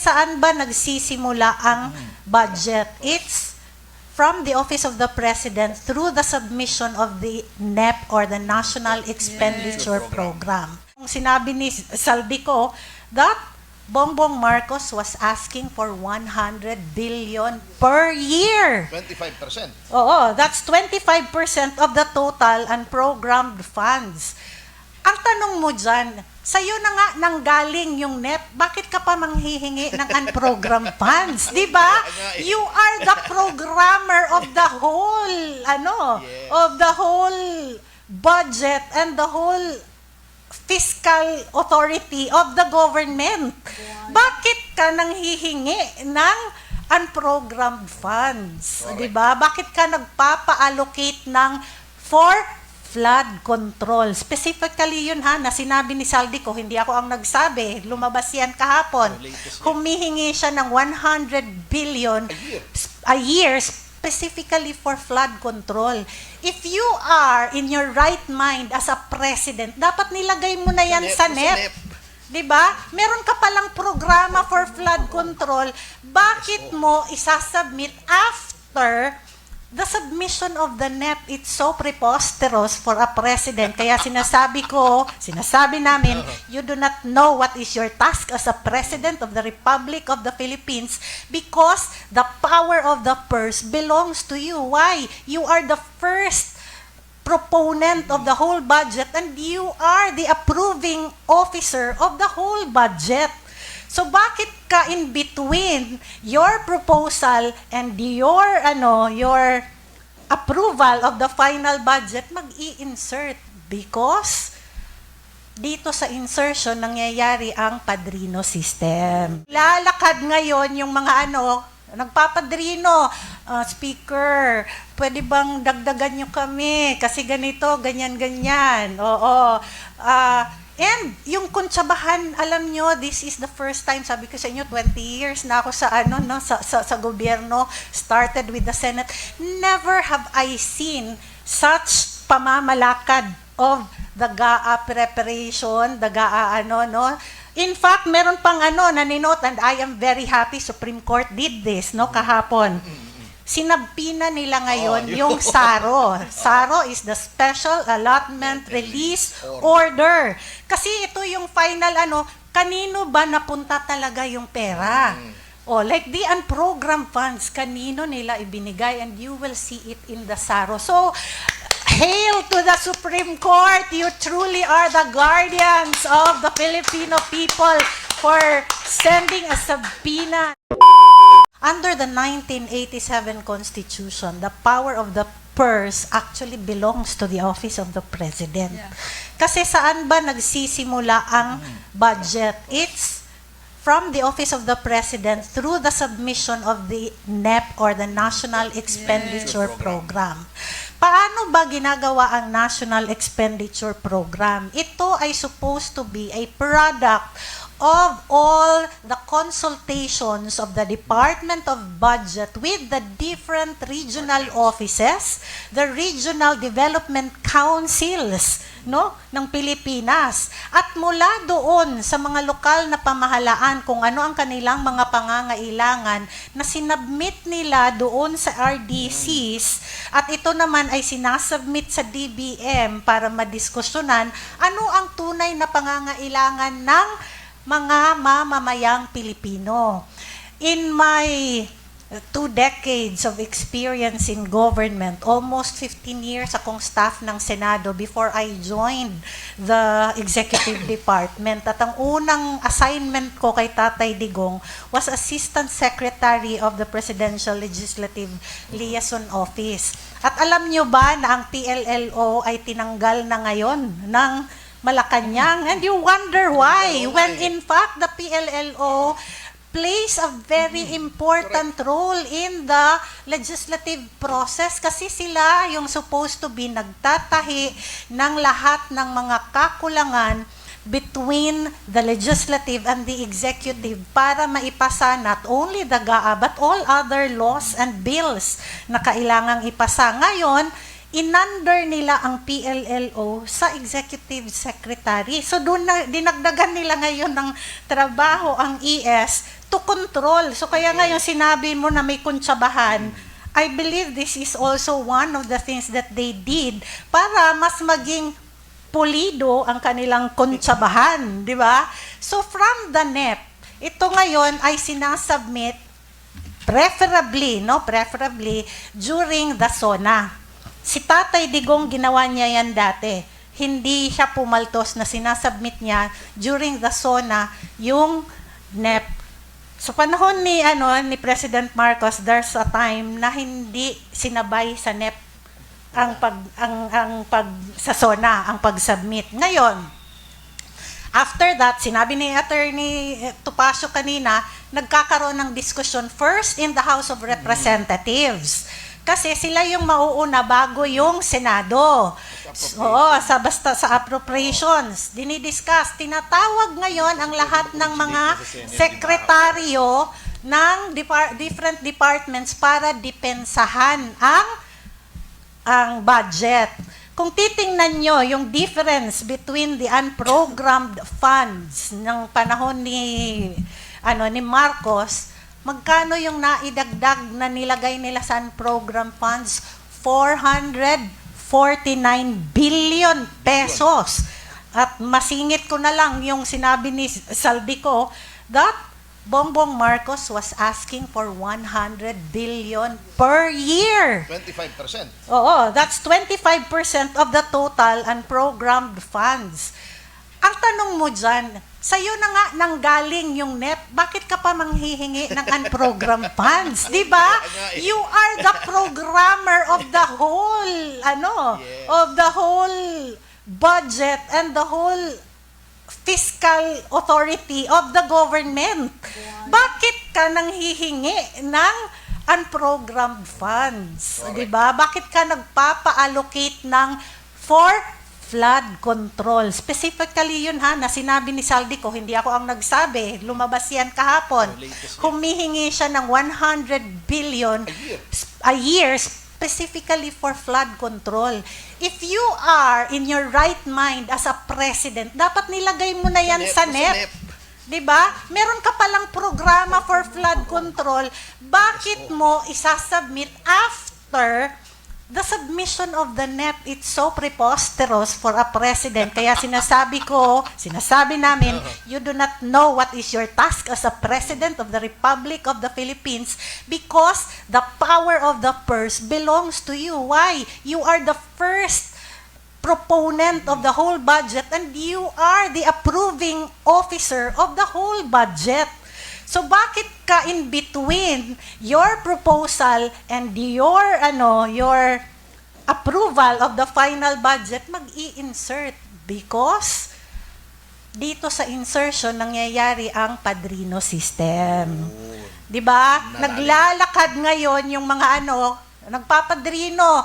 Saan ba nagsisimula ang budget? It's from the Office of the President through the submission of the NEP or the National Expenditure Program. Sinabi ni Saldico that Bongbong Marcos was asking for 100 billion per year. 25%. Oo, that's 25% of the total unprogrammed funds. Ang tanong mo dyan, sa'yo na nga nanggaling yung NEP, bakit ka pa manghihingi ng unprogrammed funds? Di ba? You are the programmer of the whole, of the whole budget and the whole fiscal authority of the government. Bakit ka nanghihingi ng unprogrammed funds? Di ba? Bakit ka nagpapa-allocate ng for flood control? Specifically yun na sinabi ni Saldico, hindi ako ang nagsabi, lumabas yan kahapon. Humihingi siya ng 100 billion a year specifically for flood control. If you are in your right mind as a president, dapat nilagay mo na yan sa NEP. Diba? Meron ka palang programa for flood control, bakit mo isasubmit after the submission of the NEP? It's so preposterous for a president. Kaya sinasabi namin, you do not know what is your task as a president of the Republic of the Philippines because the power of the purse belongs to you. Why? You are the first proponent of the whole budget and you are the approving officer of the whole budget. So bakit ka in between your proposal and your approval of the final budget mag-i-insert? Because dito sa insertion nangyayari ang padrino system. Lalakad ngayon yung mga nagpapadrino, speaker, pwede bang dagdagan nyo kami? Kasi ganito, ganyan-ganyan. Oo. And yung kuntsabahan, alam nyo, this is the first time, sabi ko sa inyo, 20 years na ako sa gobyerno, started with the Senate. Never have I seen such pamamalakad of the GAA preparation, the GAA In fact, meron pang naninote, and I am very happy Supreme Court did this, kahapon. Sinabpina nila ngayon yung SARO. SARO is the Special Allotment Release Order. Kasi ito yung final kanino ba napunta talaga yung pera? Like the unprogrammed funds, kanino nila ibinigay, and you will see it in the SARO. So, hail to the Supreme Court! You truly are the guardians of the Filipino people for sending a subpoena. Under the 1987 Constitution, the power of the purse actually belongs to the Office of the President. Yeah. Kasi saan ba nagsisimula ang budget? It's from the Office of the President through the submission of the NEP or the National Expenditure Program. Paano ba ginagawa ang National Expenditure Program? Ito ay supposed to be a product of all the consultations of the Department of Budget with the different regional offices, the regional development councils, ng Pilipinas. At mula doon sa mga lokal na pamahalaan kung ano ang kanilang mga pangangailangan na sinubmit nila doon sa RDCs at ito naman ay sinasubmit sa DBM para madiskusyonan ano ang tunay na pangangailangan ng mga mamamayang Pilipino. In my 2 decades of experience in government, almost 15 years akong staff ng Senado before I joined the Executive Department. At ang unang assignment ko kay Tatay Digong was Assistant Secretary of the Presidential Legislative Liaison Office. At alam nyo ba na ang PLLO ay tinanggal na ngayon ng Malacanang, and you wonder why, when in fact the PLLO plays a very important role in the legislative process kasi sila yung supposed to be nagtatahi ng lahat ng mga kakulangan between the legislative and the executive para maipasa not only the GAA but all other laws and bills na kailangang ipasa. Ngayon, inunder nila ang PLLO sa executive secretary. So doon na dinagdagan nila ngayon ng trabaho ang ES to control. So kaya nga yung sinabi mo na may kuntsabahan, I believe this is also one of the things that they did para mas maging pulido ang kanilang kuntsabahan, di ba? So from the NEP, ito ngayon ay sinasubmit preferably during the SONA. Si Tatay Digong ginawa niya yan dati. Hindi siya pumaltos na sinasubmit niya during the SONA yung NEP. Sa panahon ni President Marcos, there's a time na hindi sinabay sa NEP sa SONA ang pag-submit. Ngayon, after that, sinabi ni Attorney Topacio kanina, nagkakaroon ng discussion first in the House of Representatives. Kasi sila yung mauuna bago yung Senado. Oo, basta sa appropriations. Dinidiscuss. Tinatawag ngayon ang lahat ng mga sekretaryo ng different departments para depensahan ang budget. Kung titingnan nyo yung difference between the unprogrammed funds ng panahon ni Marcos, magkano yung naidagdag na nilagay nila sa program funds? 449 billion pesos. At masingit ko na lang yung sinabi ni Saldico that Bongbong Marcos was asking for 100 billion per year. 25%. Oo, that's 25% of the total unprogrammed funds. Ang tanong mo dyan, sa'yo na nga nanggaling yung NEP, bakit ka pa manghihingi ng unprogrammed funds? Di ba? You are the programmer of the whole, of the whole budget and the whole fiscal authority of the government. Bakit ka nanghihingi ng unprogrammed funds? Di ba? Bakit ka nagpapa-allocate for flood control? Specifically yun na sinabi ni Saldico, hindi ako ang nagsabi, lumabas yan kahapon. Humihingi siya ng 100 billion a year specifically for flood control. If you are in your right mind as a president, dapat nilagay mo na yan sa NEP. Diba? Meron ka palang programa for flood control, bakit mo isasubmit after the submission of the NEP? It's so preposterous for a president. Kaya sinasabi namin, you do not know what is your task as a president of the Republic of the Philippines because the power of the purse belongs to you. Why? You are the first proponent of the whole budget and you are the approving officer of the whole budget. So bakit ka in between your proposal and your approval of the final budget mag-i-insert? Because dito sa insertion nangyayari ang padrino system. 'Di ba? Naglalakad ngayon yung mga nagpapadrino,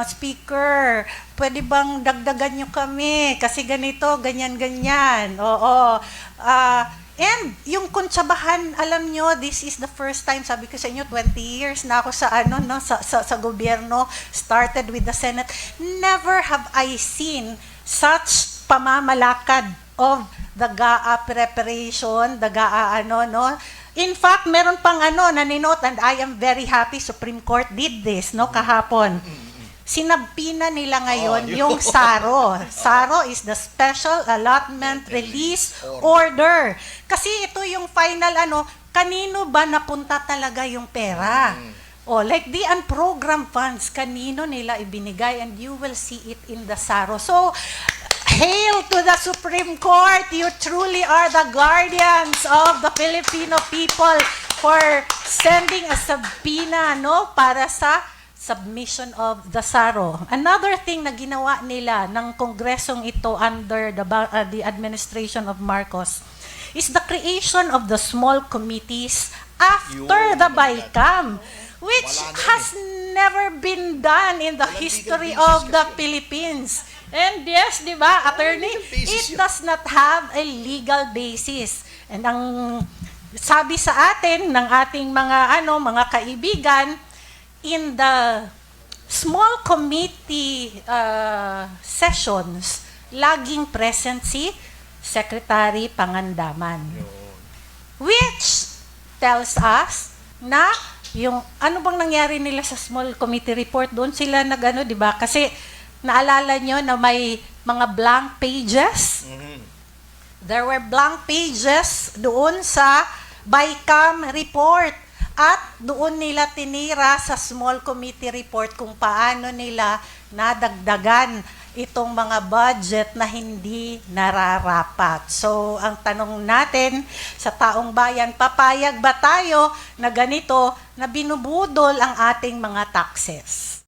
speaker, pwede bang dagdagan nyo kami kasi ganito, ganyan. Oo. And yung kuntsabahan, alam nyo, this is the first time, sabi ko sa inyo, 20 years na ako sa sa gobyerno, started with the Senate. Never have I seen such pamamalakad of the GAA preparation, the GAA In fact, meron pang naninote, and I am very happy Supreme Court did this, kahapon. Sinabpina nila ngayon yung SARO. SARO is the Special Allotment Release Order. Kasi ito yung final kanino ba napunta talaga yung pera? Like the unprogrammed funds, kanino nila ibinigay, and you will see it in the SARO. So, hail to the Supreme Court! You truly are the guardians of the Filipino people for sending a subpoena para sa submission of the SARO. Another thing na ginawa nila ng kongresong ito under the administration of Marcos is the creation of the small committees after the BICAM, which has never been done in the history of the Philippines. And yes, di ba, attorney, it does not have a legal basis. And ang sabi sa atin ng ating mga kaibigan, in the small committee sessions, laging present si Secretary Pangandaman. Which tells us na yung ano bang nangyari nila sa small committee report, doon sila nagano, di ba? Kasi naalala nyo na may mga blank pages. There were blank pages doon sa BICAM report. At doon nila tinira sa small committee report kung paano nila nadagdagan itong mga budget na hindi nararapat. So, ang tanong natin sa taong bayan, papayag ba tayo na ganito na binubudol ang ating mga taxes?